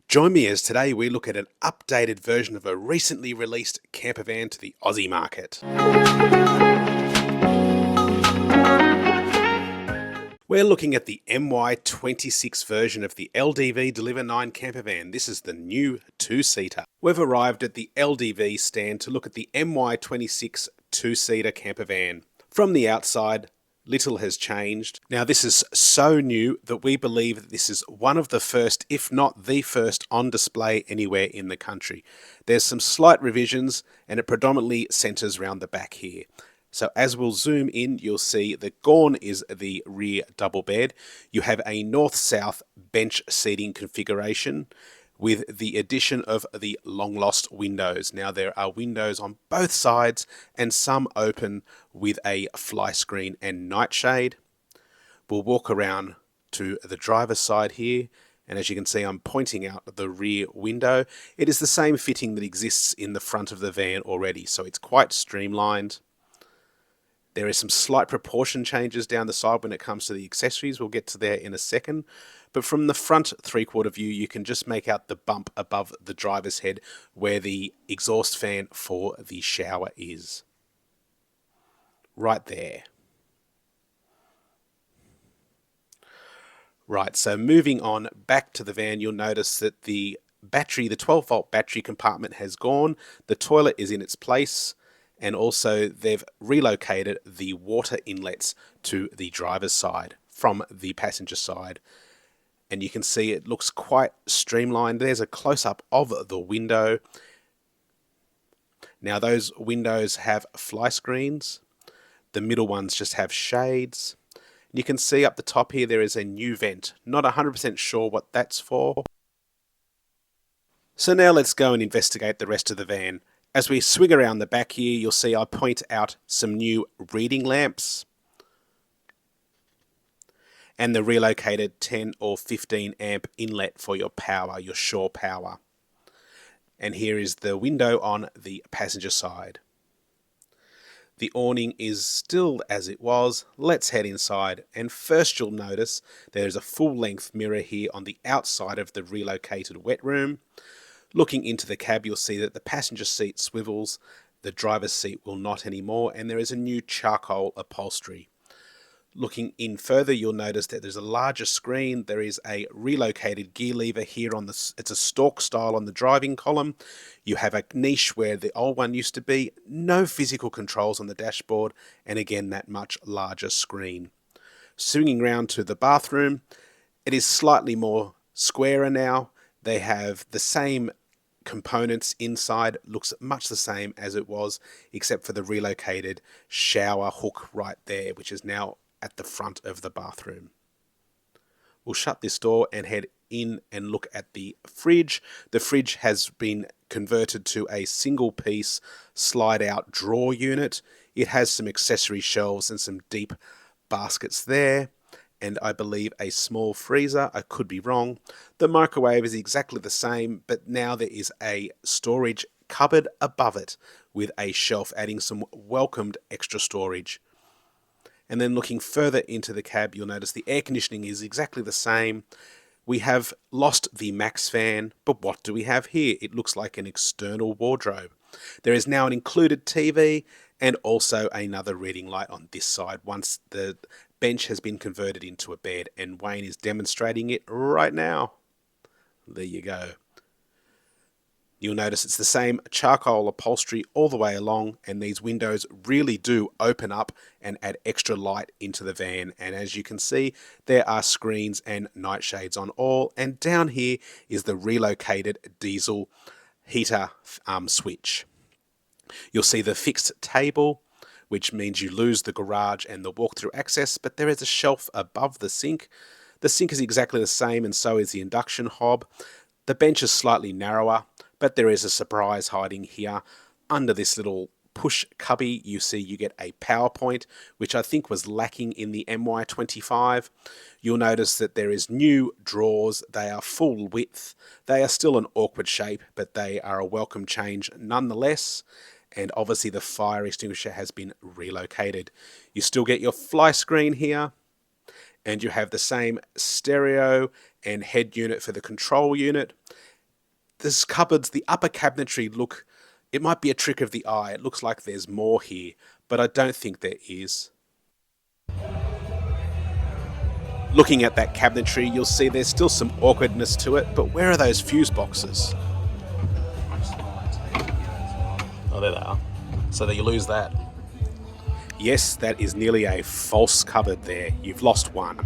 Join me as today we look at an updated version of a recently released campervan to the Aussie market. We're looking at the MY26 version of the LDV Deliver 9 campervan. This is the new two-seater. We've arrived at the LDV stand to look at the MY26 two-seater campervan. From the outside, little has changed. Now this is so new that we believe that this is one of the first, if not the first, on display anywhere in the country. There's some slight revisions and it predominantly centres around the back here. So as we'll zoom in, you'll see that gone is the rear double bed. You have a north-south bench seating configuration with the addition of the long-lost windows. Now there are windows on both sides and some open with a fly screen and nightshade. We'll walk around to the driver's side here, and as you can see, I'm pointing out the rear window. It is the same fitting that exists in the front of the van already, so it's quite streamlined. There is some slight proportion changes down the side when it comes to the accessories. We'll get to there in a second. But from the front three-quarter view, you can just make out the bump above the driver's head where the exhaust fan for the shower is. Right there. Right, so moving on back to the van, you'll notice that the battery, the 12-volt battery compartment has gone. The toilet is in its place. And also they've relocated the water inlets to the driver's side from the passenger side. And you can see it looks quite streamlined. There's a close-up of the window. Now those windows have fly screens. The middle ones just have shades. You can see up the top here there is a new vent. Not 100% sure what that's for. So now let's go and investigate the rest of the van. As we swing around the back here, you'll see I point out some new reading lamps and the relocated 10 or 15 amp inlet for your power, your shore power. And here is the window on the passenger side. The awning is still as it was. Let's head inside, and first you'll notice there's a full-length mirror here on the outside of the relocated wet room. Looking into the cab, you'll see that the passenger seat swivels, the driver's seat will not anymore, and there is a new charcoal upholstery. Looking in further, you'll notice that there's a larger screen. There is a relocated gear lever here on the, it's a stalk style on the driving column. You have a niche where the old one used to be, no physical controls on the dashboard, and again, that much larger screen. Swinging round to the bathroom, it is slightly more squarer now. They have the same components inside, looks much the same as it was, except for the relocated shower hook right there, which is now at the front of the bathroom. We'll shut this door and head in and look at the fridge. The fridge has been converted to a single piece slide out drawer unit. It has some accessory shelves and some deep baskets there. And I believe a small freezer. I could be wrong. The microwave is exactly the same, but now there is a storage cupboard above it with a shelf, adding some welcomed extra storage. And then looking further into the cab, you'll notice the air conditioning is exactly the same. We have lost the max fan, but what do we have here? It looks like an external wardrobe. There is now an included TV and also another reading light on this side once the bench has been converted into a bed, and Wayne is demonstrating it right now. There you go. You'll notice it's the same charcoal upholstery all the way along, and these windows really do open up and add extra light into the van. And as you can see, there are screens and nightshades on all, and down here is the relocated diesel heater switch. You'll see the fixed table, which means you lose the garage and the walk-through access, but there is a shelf above the sink. The sink is exactly the same, and so is the induction hob. The bench is slightly narrower, but there is a surprise hiding here. Under this little push cubby, you see you get a power point, which I think was lacking in the MY25. You'll notice that there is new drawers. They are full width. They are still an awkward shape, but they are a welcome change nonetheless. And obviously the fire extinguisher has been relocated. You still get your fly screen here, and you have the same stereo and head unit for the control unit. This cupboards, the upper cabinetry look, it might be a trick of the eye. It looks like there's more here, but I don't think there is. Looking at that cabinetry, you'll see there's still some awkwardness to it, but where are those fuse boxes? Oh, there they are. So that you lose that. Yes, that is nearly a false cupboard there. You've lost one.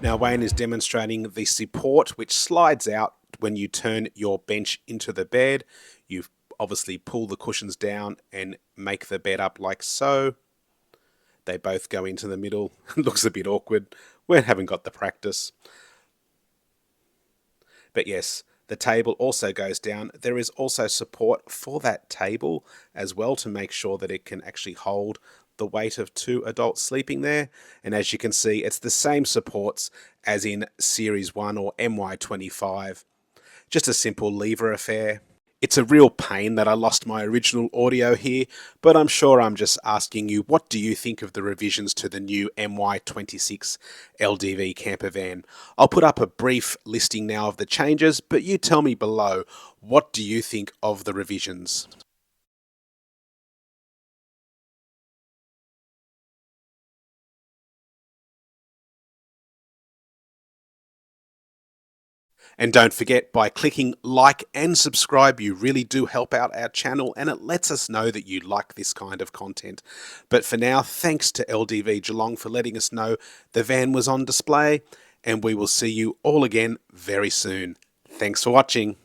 Now Wayne is demonstrating the support which slides out when you turn your bench into the bed. You obviously pull the cushions down and make the bed up like so. They both go into the middle. It looks a bit awkward. We haven't got the practice. But yes, the table also goes down. There is also support for that table as well to make sure that it can actually hold the weight of 2 adults sleeping there. And as you can see, it's the same supports as in Series 1 or MY25. Just a simple lever affair. It's a real pain that I lost my original audio here, but I'm sure I'm just asking you, what do you think of the revisions to the new MY26 LDV campervan? I'll put up a brief listing now of the changes, but you tell me below, what do you think of the revisions? And don't forget, by clicking like and subscribe, you really do help out our channel and it lets us know that you like this kind of content. But for now, thanks to LDV Geelong for letting us know the van was on display, and we will see you all again very soon. Thanks for watching.